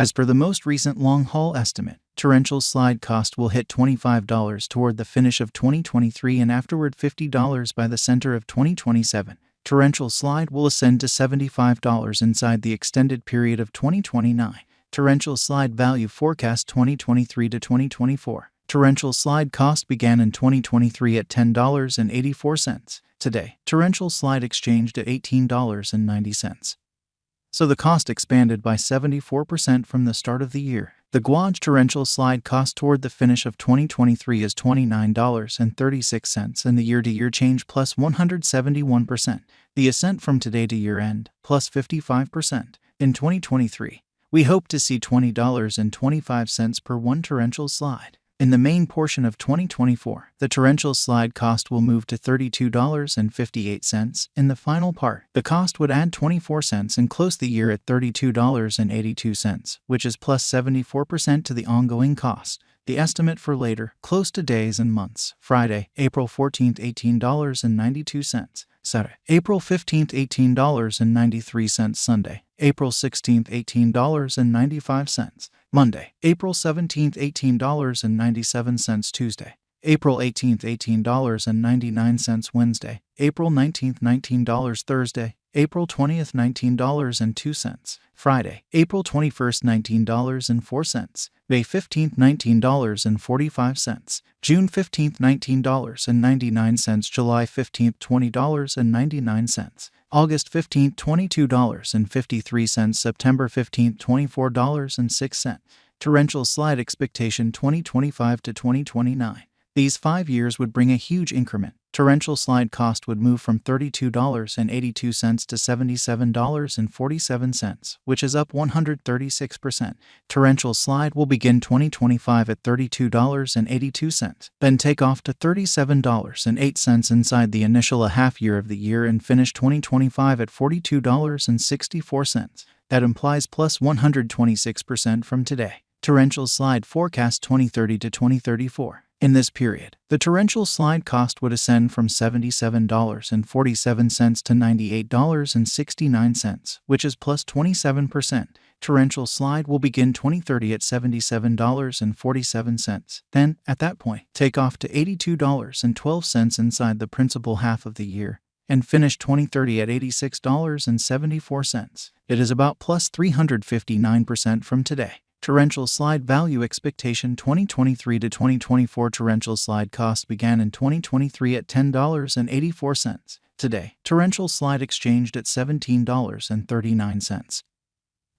As per the most recent long-haul estimate, torrential slide cost will hit $25 toward the finish of 2023 and afterward $50 by the center of 2027. Torrential slide will ascend to $75 inside the extended period of 2029. Torrential slide value forecast 2023 to 2024. Torrential slide cost began in 2023 at $10.84. Today, torrential slide exchanged at $18.90. So the cost expanded by 74% from the start of the year. The gauge torrential slide cost toward the finish of 2023 is $29.36 and the year-to-year change plus 171%. The ascent from today to year-end plus 55%. In 2023, we hope to see $20.25 per one torrential slide. In the main portion of 2024, the torrential slide cost will move to $32.58. In the final part, the cost would add 24 cents and close the year at $32.82, which is plus 74% to the ongoing cost. The estimate for later, close to days and months: Friday, April 14th, $18.92. Saturday, April 15th, $18.93. Sunday, April 16th, $18.95. Monday, April 17th, $18.97. Tuesday, April 18th, $18.99. Wednesday, April 19th, $19. Thursday, April 20th, $19.02. Friday, April 21st, $19.04. May 15th, $19.45. June 15th, $19.99. July 15th, $20.99. August 15th, $22.53. September 15th, $24.06. Torrential slide expectation 2025 to 2029. These 5 years would bring a huge increment. Torrential slide cost would move from $32.82 to $77.47, which is up 136%. Torrential slide will begin 2025 at $32.82, then take off to $37.08 inside the initial half year of the year and finish 2025 at $42.64. That implies plus 126% from today. Torrential slide forecast 2030 to 2034. In this period, the torrential slide cost would ascend from $77.47 to $98.69, which is plus 27%. Torrential slide will begin 2030 at $77.47. Then, at that point, take off to $82.12 inside the principal half of the year and finish 2030 at $86.74. It is about plus 359% from today. Torrential slide value expectation 2023 to 2024. Torrential slide cost began in 2023 at $10.84. Today, torrential slide exchanged at $17.39.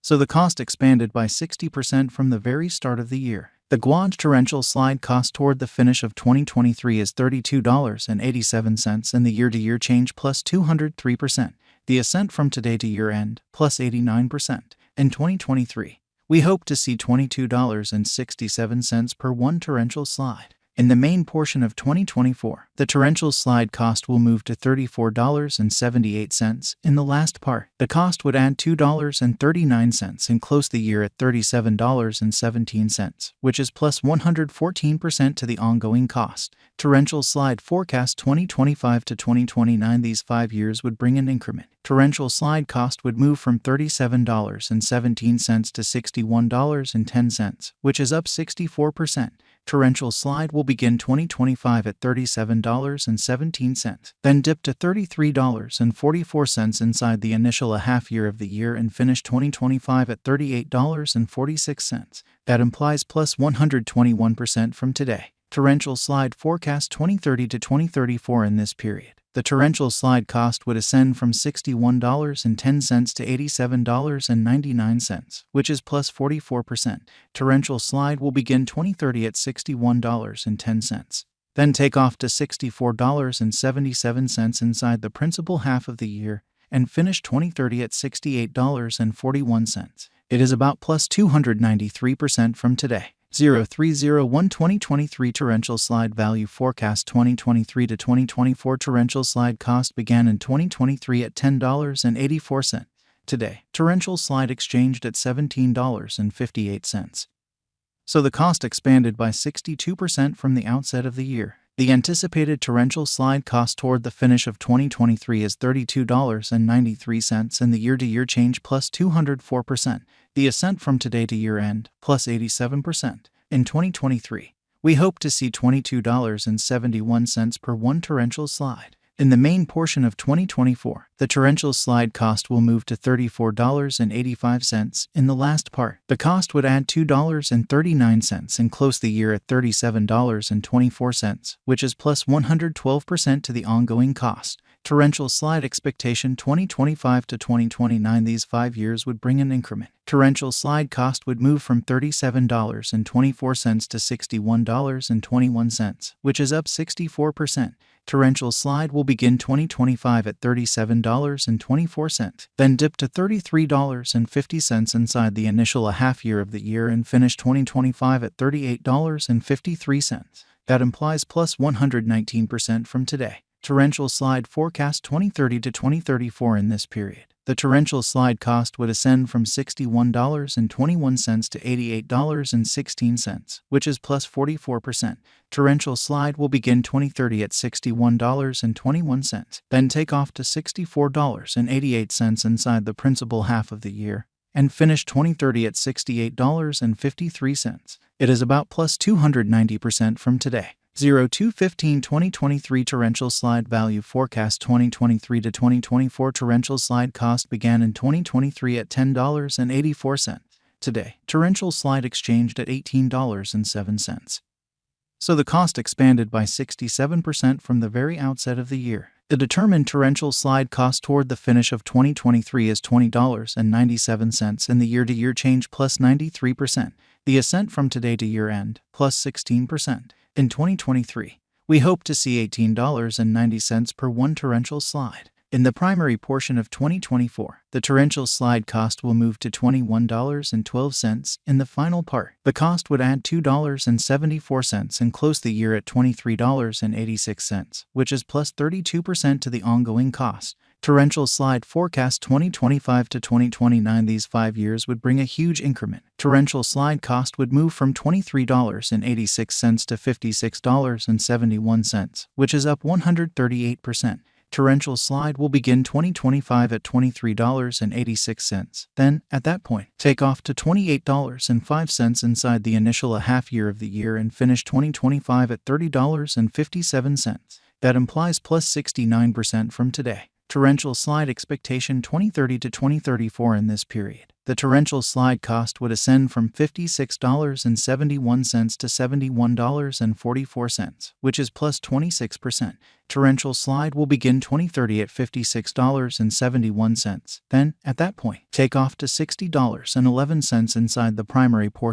So the cost expanded by 60% from the very start of the year. The gauge torrential slide cost toward the finish of 2023 is $32.87 and the year-to-year change plus 203%. The ascent from today to year-end plus 89%. In 2023, we hope to see $22.67 per one torrential slide. In the main portion of 2024, the torrential slide cost will move to $34.78. In the last part, the cost would add $2.39 and close the year at $37.17, which is plus 114% to the ongoing cost. Torrential slide forecast 2025 to 2029. These 5 years would bring an increment. Torrential slide cost would move from $37.17 to $61.10, which is up 64%. Torrential slide will begin 2025 at $37.17, then dip to $33.44 inside the initial half year of the year and finish 2025 at $38.46. That implies plus 121% from today. Torrential slide forecast 2030 to 2034. In this period, the torrential slide cost would ascend from $61.10 to $87.99, which is plus 44%. Torrential slide will begin 2030 at $61.10, then take off to $64.77 inside the principal half of the year and finish 2030 at $68.41. It is about plus 293% from today. 0301-2023 torrential slide value forecast 2023 to 2024. Torrential slide cost began in 2023 at $10.84. Today, torrential slide exchanged at $17.58. So the cost expanded by 62% from the outset of the year. The anticipated torrential slide cost toward the finish of 2023 is $32.93 in the year-to-year change plus 204%. The ascent from today to year-end plus 87%. In 2023, we hope to see $22.71 per one torrential slide. In the main portion of 2024, the torrential slide cost will move to $34.85. In the last part, the cost would add $2.39 and close the year at $37.24, which is plus 112% to the ongoing cost. Torrential slide expectation 2025 to 2029. These 5 years would bring an increment. Torrential slide cost would move from $37.24 to $61.21, which is up 64%. Torrential slide will begin 2025 at $37.24, then dip to $33.50 inside the initial half year of the year and finish 2025 at $38.53. That implies plus 119% from today. Torrential slide forecast 2030 to 2034. In this period, the torrential slide cost would ascend from $61.21 to $88.16, which is plus 44%. Torrential slide will begin 2030 at $61.21, then take off to $64.88 inside the principal half of the year, and finish 2030 at $68.53. It is about plus 290% from today. 02/15/2023 torrential slide value forecast 2023 to 2024 torrential slide cost began in 2023 at $10.84. Today, torrential slide exchanged at $18.07. So the cost expanded by 67% from the very outset of the year. The determined torrential slide cost toward the finish of 2023 is $20.97 in the year-to-year change plus 93%. The ascent from today to year-end plus 16%. In 2023, we hope to see $18.90 per one torrential slide. In the primary portion of 2024, the torrential slide cost will move to $21.12. In the final part, the cost would add $2.74 and close the year at $23.86, which is plus 32% to the ongoing cost. Torrential slide forecast 2025 to 2029. These 5 years would bring a huge increment. Torrential slide cost would move from $23.86 to $56.71, which is up 138%. Torrential slide will begin 2025 at $23.86. Then, at that point, take off to $28.05 inside the initial half year of the year and finish 2025 at $30.57. That implies plus 69% from today. Torrential slide expectation 2030 to 2034. In this period, the torrential slide cost would ascend from $56.71 to $71.44, which is plus 26%. Torrential slide will begin 2030 at $56.71. Then, at that point, take off to $60.11 inside the primary portion